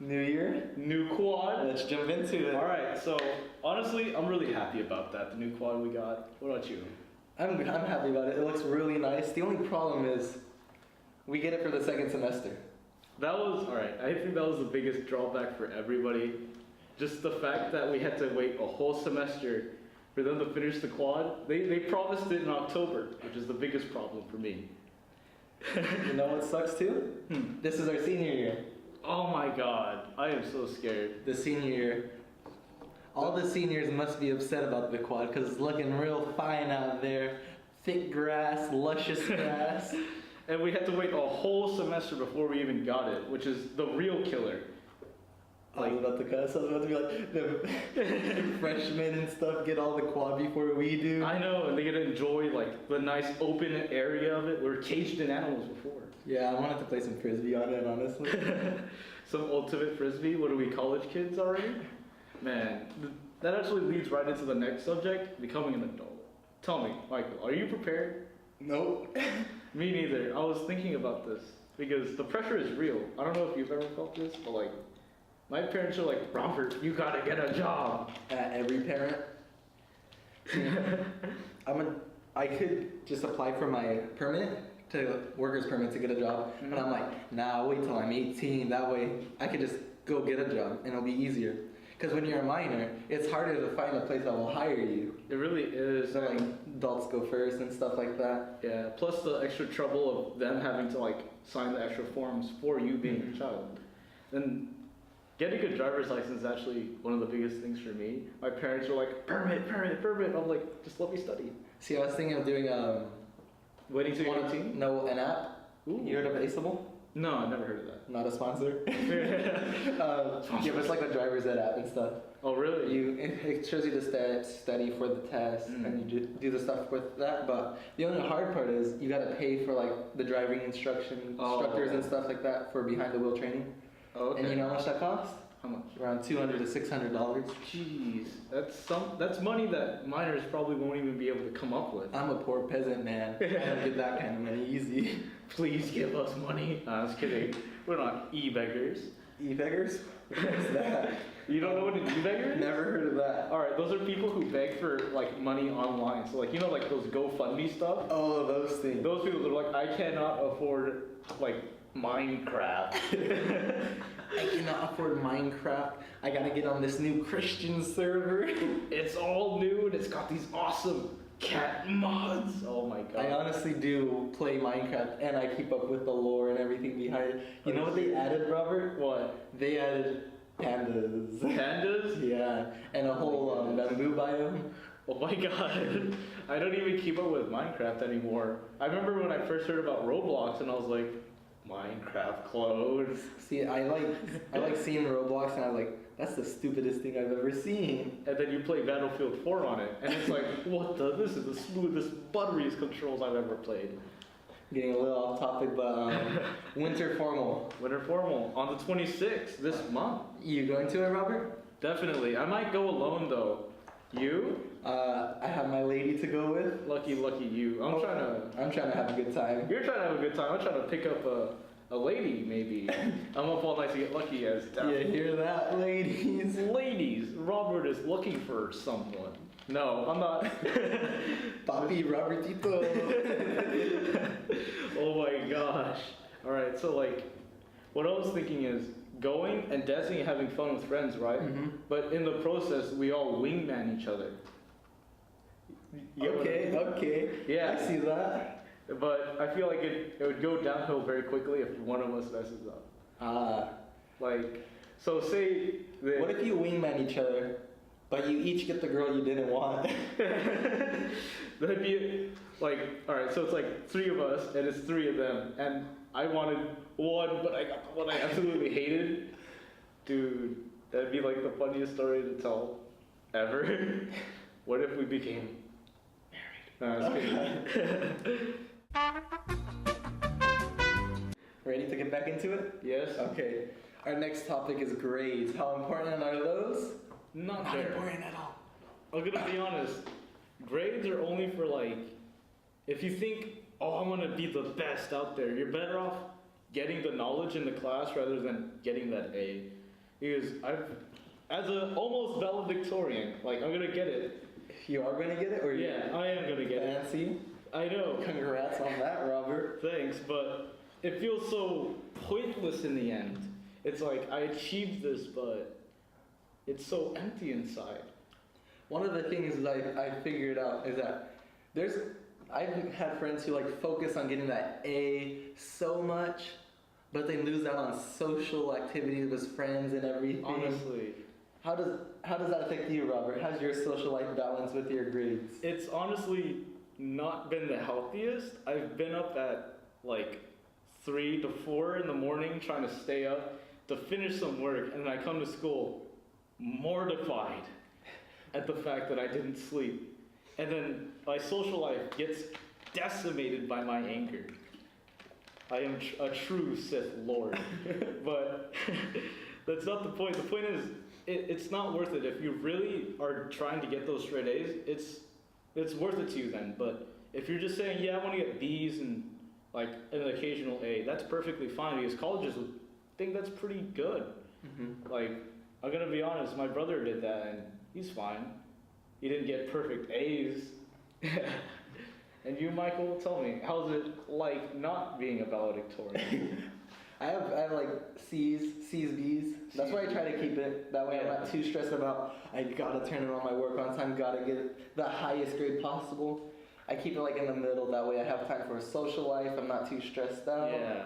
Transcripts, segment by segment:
New year? New quad. Let's jump into it. Alright, so honestly, I'm really happy about that, the new quad we got. What about you? I'm happy about it. It looks really nice. The only problem is we get it for the second semester. Alright, I think that was the biggest drawback for everybody. Just the fact that we had to wait a whole semester for them to finish the quad. They promised it in October, which is the biggest problem for me. You know what sucks too? This is our senior year. Oh my god, I am so scared. The senior year. All the seniors must be upset about the quad because it's looking real fine out there. Thick grass, luscious grass. And we had to wait a whole semester before we even got it, which is the real killer. I was about to cuss. I was about to be like, the freshmen and stuff get all the quad before we do. I know, and they get to enjoy like the nice open area of it. We were caged in animals before. Yeah, I wanted to play some frisbee on it, honestly. Some ultimate frisbee. What are we, college kids already? Man, that actually leads right into the next subject, becoming an adult. Tell me, Michael, are you prepared? Nope. Me neither. I was thinking about this because the pressure is real. I don't know if you've ever felt this, but like, my parents are like, Robert, you gotta get a job. Every parent. I could just apply for my permit, to worker's permit to get a job, and I'm like, nah, wait till I'm 18. That way, I could just go get a job, and it'll be easier. Because when you're a minor, it's harder to find a place that will hire you. It really is. So like adults go first and stuff like that. Yeah. Plus the extra trouble of them having to like sign the extra forms for you being a child. And getting a driver's license is actually one of the biggest things for me. My parents were like, permit. I'm like, just let me study. See, I was thinking of doing Waiting to 18? No, an app. Ooh. You heard of Aceable? No, I've never heard of that. Not a sponsor. Yeah, but it's like a driver's ed app and stuff. Oh, really? It shows you the study for the test, and you do the stuff with that. But the only hard part is you gotta pay for like the driving instructors and stuff like that for behind the wheel training. Oh, okay. And you know how much that costs? How much? Around $200 to $600. Jeez, that's money that minors probably won't even be able to come up with. I'm a poor peasant, man. I don't get that kind of money easy. Please give us money. I was kidding. We're not e-beggars. E-beggars? What's that? You don't know what an e-beggar is? Never heard of that. Alright, those are people who beg for like money online. So like, you know, like those GoFundMe stuff? Oh, those things. Those people that are like, I cannot afford like Minecraft. I cannot afford Minecraft. I gotta get on this new Christian server. It's all new and it's got these awesome cat mods. Oh my god. I honestly do play Minecraft and I keep up with the lore and everything behind it. You know what they added, Robert? What? They added pandas. Pandas? Yeah, and a whole bamboo biome. Oh my god. I don't even keep up with Minecraft anymore. I remember when I first heard about Roblox and I was like, Minecraft clothes. See, I like seeing Roblox and I was like, that's the stupidest thing I've ever seen. And then you play Battlefield 4 on it, and it's like, this is the smoothest, butteriest controls I've ever played. Getting a little off topic, but winter formal. Winter formal on the 26th this month. You going to it, Robert? Definitely. I might go alone though. You? I have my lady to go with. Lucky you. I'm trying to have a good time. You're trying to have a good time. I'm trying to pick up a lady, maybe. I'm up all night to get lucky as down. Yeah, hear that, ladies? Ladies, Robert is looking for someone. No, I'm not. Papi Robertito. Oh my gosh. Alright, so like, what I was thinking is going and dancing and having fun with friends, right? Mm-hmm. But in the process, we all wingman each other. Okay. Yeah. I see that. But I feel like it would go downhill very quickly if one of us messes up. Like, so say that... What if you wingman each other, but you each get the girl you didn't want? That'd be like, alright, so it's like 3 of us and it's 3 of them. And I wanted one, but I got the one I absolutely hated. Dude, that'd be like the funniest story to tell ever. What if we became married? No, I was kidding. Ready to get back into it? Yes. Okay. Our next topic is grades. How important are those? Not important at all. I'm gonna be honest. Grades are only for like, if you think, oh, I want to be the best out there, you're better off getting the knowledge in the class rather than getting that A. Because as a almost valedictorian, like I'm gonna get it. You are gonna get it, or Yeah, I am gonna get it. fancy? I know. Congrats on that, Robert. Thanks, but it feels so pointless in the end. It's like I achieved this, but it's so empty inside. One of the things I figured out is that I've had friends who like focus on getting that A so much, but they lose out on social activities with friends and everything. Honestly, How does that affect you, Robert? How's your social life balance with your grades? it's honestly not been the healthiest. I've been up at like 3 to 4 in the morning trying to stay up to finish some work, and then I come to school mortified at the fact that I didn't sleep. And then my social life gets decimated by my anger. I am a true Sith Lord. But that's not the point. The point is, it's not worth it. If you really are trying to get those straight A's, it's worth it to you then. But if you're just saying, yeah, I want to get B's and like an occasional A, that's perfectly fine because colleges would think that's pretty good. Mm-hmm. Like, I'm gonna be honest, my brother did that and he's fine. He didn't get perfect A's. And you, Michael, tell me, how's it like not being a valedictorian? I have like C's, B's. That's why I try to keep it. That way I'm not too stressed about I gotta turn in all my work on time, gotta get the highest grade possible. I keep it like in the middle. That way I have time for a social life. I'm not too stressed out. Yeah.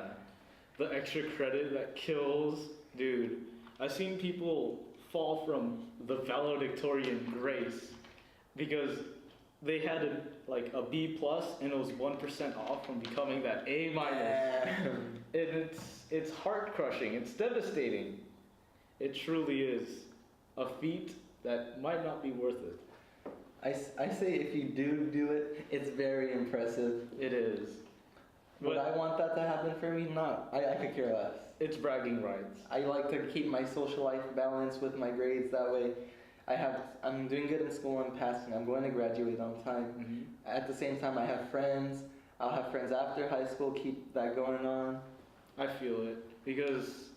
The extra credit that kills. Dude, I've seen people fall from the valedictorian grace because they had a B plus and it was 1% off from becoming that A minus. Yeah. And it's heart crushing. It's devastating. It truly is a feat that might not be worth it. I say if you do it, it's very impressive. It is. Would I want that to happen for me? No, I could care less. It's bragging rights. I like to keep my social life balanced with my grades. That way, I'm doing good in school. I'm passing. I'm going to graduate on time. Mm-hmm. At the same time, I have friends. I'll have friends after high school. Keep that going on. I feel it because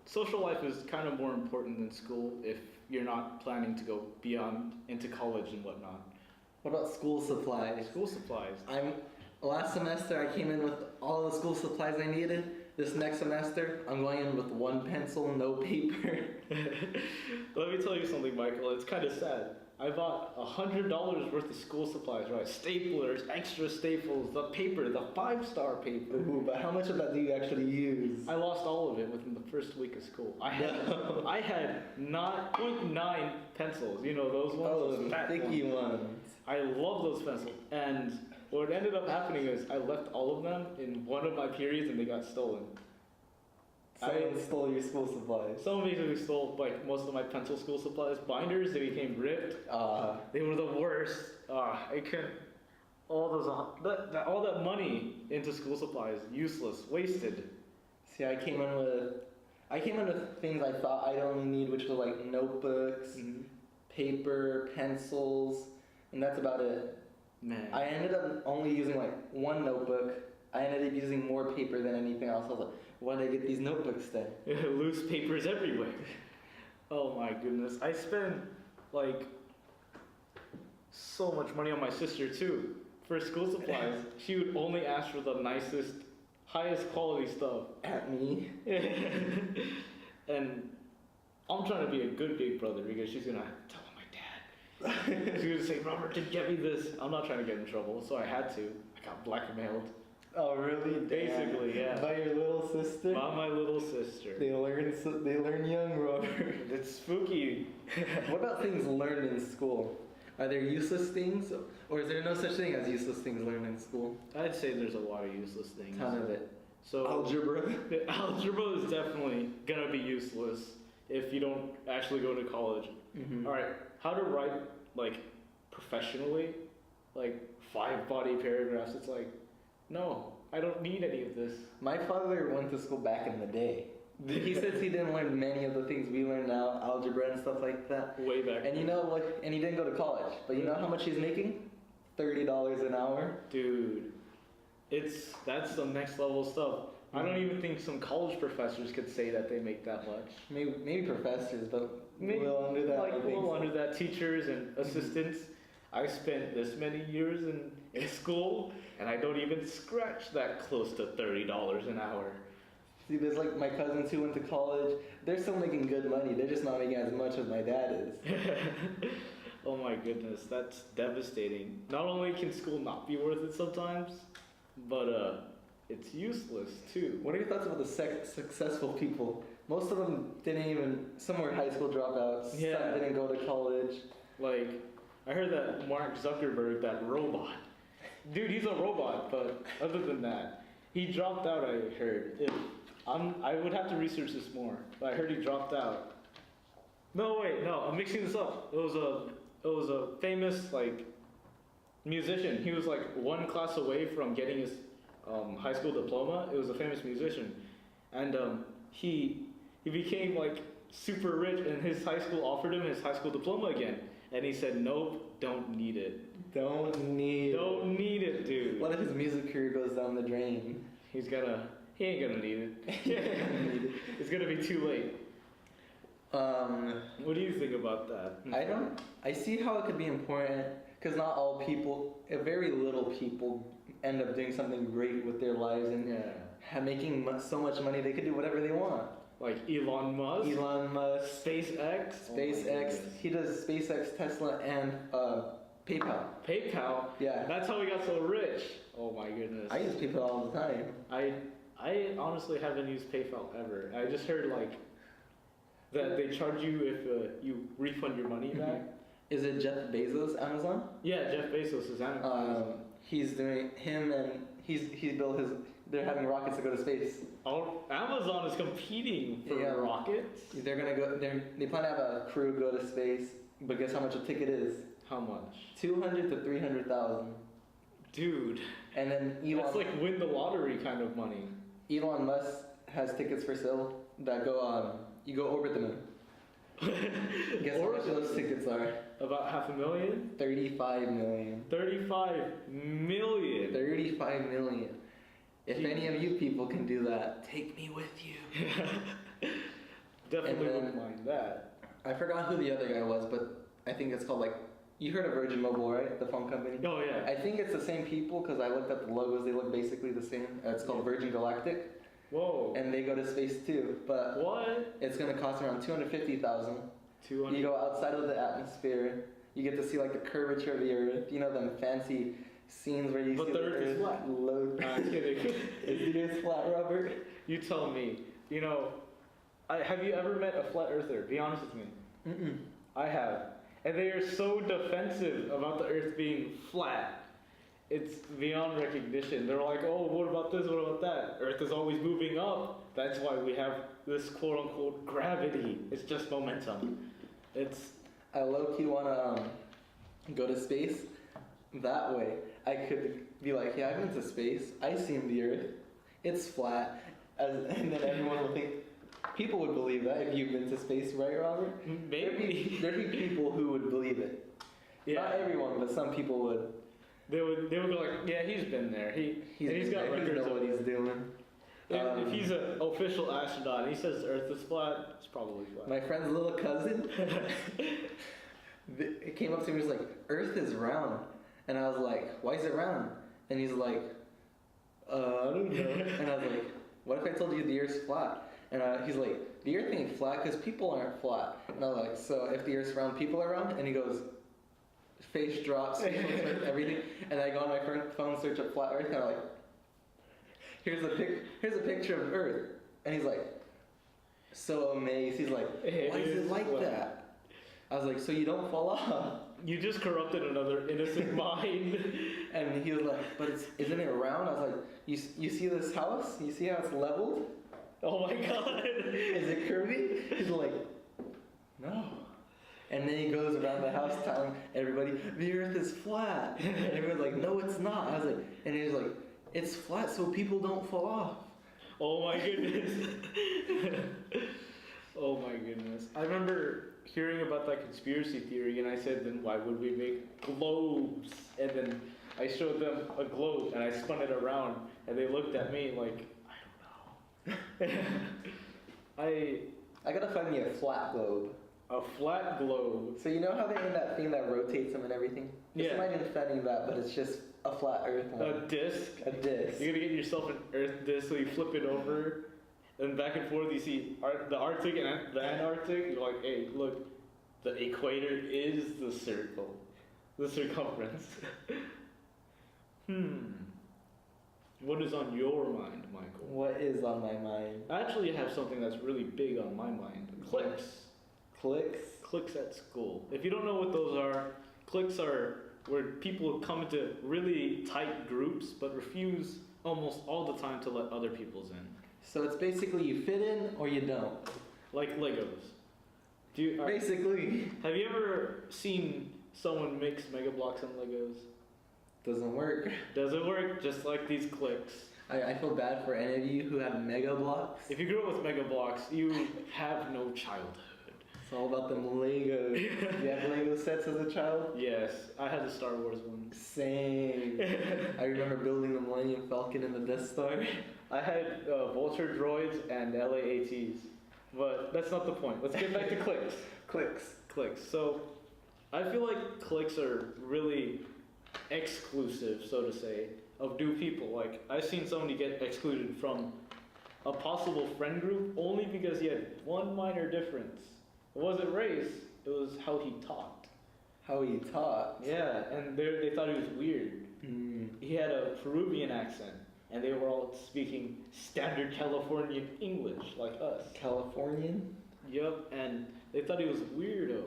social life is kind of more important than school if you're not planning to go beyond into college and whatnot. What about school supplies? School supplies. Last semester I came in with all the school supplies I needed. This next semester I'm going in with one pencil, no paper. Let me tell you something, Michael. It's kind of sad. I bought $100 worth of school supplies, right? Staplers, extra staples, the paper, the 5-star paper. Ooh, but how much of that do you actually use? I lost all of it within the first week of school. I had 0.9 pencils. You know those ones, Oh, those fat thicky ones. ones. I love those pencils. And what ended up happening is I left all of them in one of my periods and they got stolen. Someone stole your school supplies. Someone basically stole like most of my pencil school supplies. Binders, they became ripped. They were the worst. I couldn't. All that money into school supplies, useless, wasted. See, I came in with things I thought I'd only need, which were like notebooks, paper, pencils, and that's about it. Man. I ended up only using like one notebook. I ended up using more paper than anything else. I was like, why did I get these notebooks then? Loose papers everywhere. Oh my goodness. I spend like so much money on my sister too. For school supplies, she would only ask for the nicest, highest quality stuff. At me. And I'm trying to be a good big brother because she's gonna tell my dad. She's gonna say, Robert didn't get me this. I'm not trying to get in trouble, so I had to. I got blackmailed. Oh really? Basically, yeah. By your little sister? By my little sister. They learn young, Robert. It's spooky. What about things learned in school? Are there useless things, or is there no such thing as useless things learned in school? I'd say there's a lot of useless things. Ton of it. So Algebra. Algebra is definitely gonna be useless if you don't actually go to college. Mm-hmm. All right, how to write like professionally, like 5 body paragraphs. It's like, no, I don't need any of this. My father went to school back in the day. He says he didn't learn many of the things we learn now, algebra and stuff like that. Way back. And you know what? And he didn't go to college. But you know how much he's making? $30 an hour. Dude, that's some next level stuff. I don't even think some college professors could say that they make that much. Maybe professors, but Maybe, well under that. like I think well so. under that, teachers and assistants. I spent this many years in school, and I don't even scratch that close to $30 an hour. See, there's like my cousins who went to college. They're still making good money. They're just not making as much as my dad is. Oh my goodness, that's devastating. Not only can school not be worth it sometimes, but it's useless too. What are your thoughts about the successful people? Most of them didn't even. Some were high school dropouts. Yeah. Some didn't go to college. Like, I heard that Mark Zuckerberg, that robot. Dude, he's a robot, but other than that, he dropped out, I heard. I would have to research this more, but I heard he dropped out. No, wait, no, I'm mixing this up. It was a famous, like, musician. He was, like, one class away from getting his high school diploma. It was a famous musician. And he became, like, super rich, and his high school offered him his high school diploma again. And he said, nope, don't need it. Don't need it, dude. What if his music career goes down the drain? He ain't gonna need it. It's gonna be too late. What do you think about that? I see how it could be important, because not all people, very little people end up doing something great with their lives and making so much money they could do whatever they want. Like Elon Musk? SpaceX. Oh He does SpaceX, Tesla, and PayPal. PayPal? Yeah. That's how he got so rich. Oh my goodness. I use PayPal all the time. I honestly haven't used PayPal ever. I just heard like that they charge you if you refund your money back. Is it Jeff Bezos, Amazon? Yeah, Jeff Bezos is Amazon. He's doing he built his. They're having rockets to go to space. Oh, Amazon is competing for rockets. They're gonna go. They plan to have a crew go to space. But guess how much a ticket is? How much? 200 to 300,000. Dude. And then That's like win the lottery kind of money. Elon Musk has tickets for sale that go you go orbit the moon. Guess how much those tickets are? About $500,000? 35 million. 35 million. 35 million. If any of you people can do that, take me with you. Definitely wouldn't mind that. I forgot who the other guy was, but I think it's called you heard of Virgin Mobile, right? The phone company? Oh, yeah. I think it's the same people because I looked at the logos. They look basically the same. It's called Virgin Galactic. Whoa. And they go to space too. But what? It's going to cost around 250,000. 200. You go outside of the atmosphere. You get to see like the curvature of the Earth. You know, them fancy scenes where you see the Earth is flat. I'm kidding. Is the Earth flat, Robert? You tell me. You know, have you ever met a flat earther? Be honest with me. Mm-mm. I have. And they are so defensive about the Earth being flat. It's beyond recognition. They're like, oh, what about this? What about that? Earth is always moving up. That's why we have this quote-unquote gravity. It's just momentum. I low-key want to go to space. That way, I could be like, yeah, I've been to space. I've seen the Earth. It's flat. And then everyone will think, people would believe that if you've been to space, right, Robert? Maybe. There'd be people who would believe it. Yeah. Not everyone, but some people would. They would go like, yeah, he's been there. He's got records. He knows what he's doing. If he's an official astronaut and he says the Earth is flat, it's probably flat. My friend's little cousin, it came up to me and was like, Earth is round. And I was like, why is it round? And he's like, I don't know. And I was like, what if I told you the Earth's flat? And he's like, the Earth ain't flat because people aren't flat. And I was like, so if the Earth's round, people are round? And he goes, face drops, everything. And I go on my phone, search up flat Earth, and I'm like, here's a picture of Earth. And he's like, so amazed. He's like, why is it like that? I was like, so you don't fall off. You just corrupted another innocent mind. And he was like, but isn't it round? I was like, you see this house? You see how it's leveled? Oh my god. Is it curvy? He's like, no. And then he goes around the house telling everybody, the Earth is flat. And everyone's like, no, it's not. I was like, and he was like, it's flat so people don't fall off. Oh my goodness. Oh my goodness. I remember hearing about that conspiracy theory and I said, then why would we make globes? And then I showed them a globe and I spun it around and they looked at me like, I don't know. I gotta find me a flat globe. a flat globe. So you know how they're in that thing that rotates them and everything? Just Yeah. imagine finding that, but it's just a flat Earth one. A disc. A disc. You're gonna get yourself an Earth disc, so you flip it over, and back and forth. You see the Arctic and the Antarctic. You're like, hey, look, the equator is the circle, the circumference. What is on your mind, Michael? What is on my mind? I actually have something that's really big on my mind. Cliques. Clicks? Cliques at school. If you don't know what those are, cliques are where people come into really tight groups but refuse almost all the time to let other people's in. So it's basically you fit in or you don't. Like Legos. Basically. Have you ever seen someone mix Mega Blocks and Legos? Doesn't work. Doesn't work, just like these cliques. I feel bad for any of you who have Mega Blocks. If you grew up with Mega Blocks, you have no childhood. It's all about them Legos. You have Lego sets as a child? Yes, I had the Star Wars one. Same. I remember building the Millennium Falcon and the Death Star. I had Vulture droids and LAATs, but that's not the point. Let's get back to cliques. Clicks. So, I feel like cliques are really exclusive, so to say, of new people. Like, I've seen somebody get excluded from a possible friend group only because he had one minor difference. It wasn't race, it was how he talked. How he taught. Yeah, and they thought he was weird. He had a Peruvian accent, and they were all speaking standard Californian English like us. Californian? Yup, and they thought he was weirdo,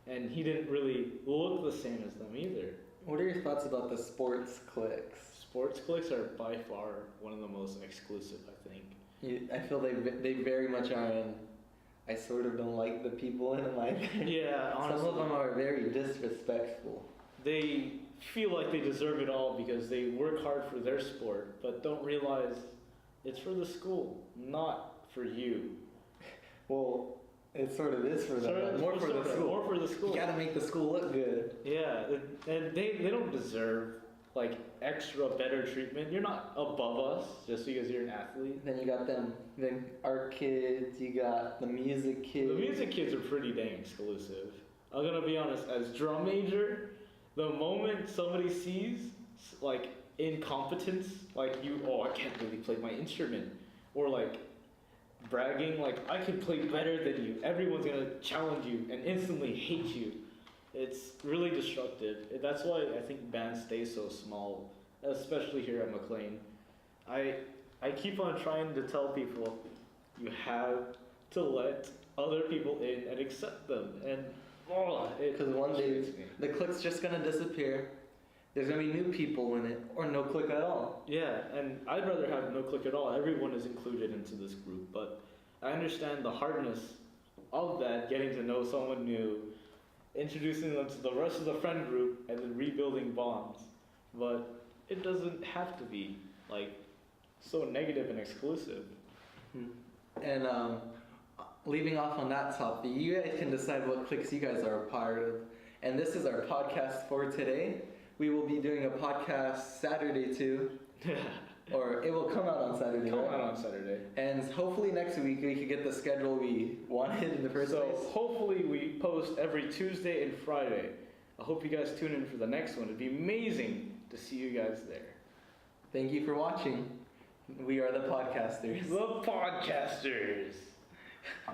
and he didn't really look the same as them either. What are your thoughts about the sports cliques? Sports cliques are by far one of the most exclusive, I think. I feel they very much are, and I sort of don't like the people in them either. Yeah, honestly. Some of them are very disrespectful. They feel like they deserve it all because they work hard for their sport, but don't realize it's for the school, not for you. Well, it sort of is for them. Sort of, More for the school. More for the school. You gotta make the school look good. Yeah, and they don't deserve like extra better treatment. You're not above us just because you're an athlete. Then you got them, then art kids, you got the music kids. The music kids are pretty dang exclusive. I'm gonna be honest, as drum major, the moment somebody sees like incompetence, like I can't really play my instrument, or like bragging, like I can play better than you, everyone's gonna challenge you and instantly hate you. It's really destructive. That's why I think bands stay so small, especially here at McLane. I keep on trying to tell people, you have to let other people in and accept them. And because one day irritates me. the clique's just gonna disappear. There's gonna be new people in it, or no clique at all. Yeah, and I'd rather have no clique at all. Everyone is included into this group, but I understand the hardness of that, getting to know someone new, introducing them to the rest of the friend group, and then rebuilding bonds. But it doesn't have to be like so negative and exclusive. And leaving off on that topic, you guys can decide what cliques you guys are a part of. And this is our podcast for today. We will be doing a podcast Saturday too. Or it will come out on Saturday. Come right? out on Saturday. And hopefully next week we could get the schedule we wanted in the first So place. hopefully we post every Tuesday and Friday. I hope you guys tune in for the next one. It'd be amazing to see you guys there. Thank you for watching. We are the podcasters. The podcasters. I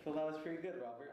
feel that was pretty good, Robert.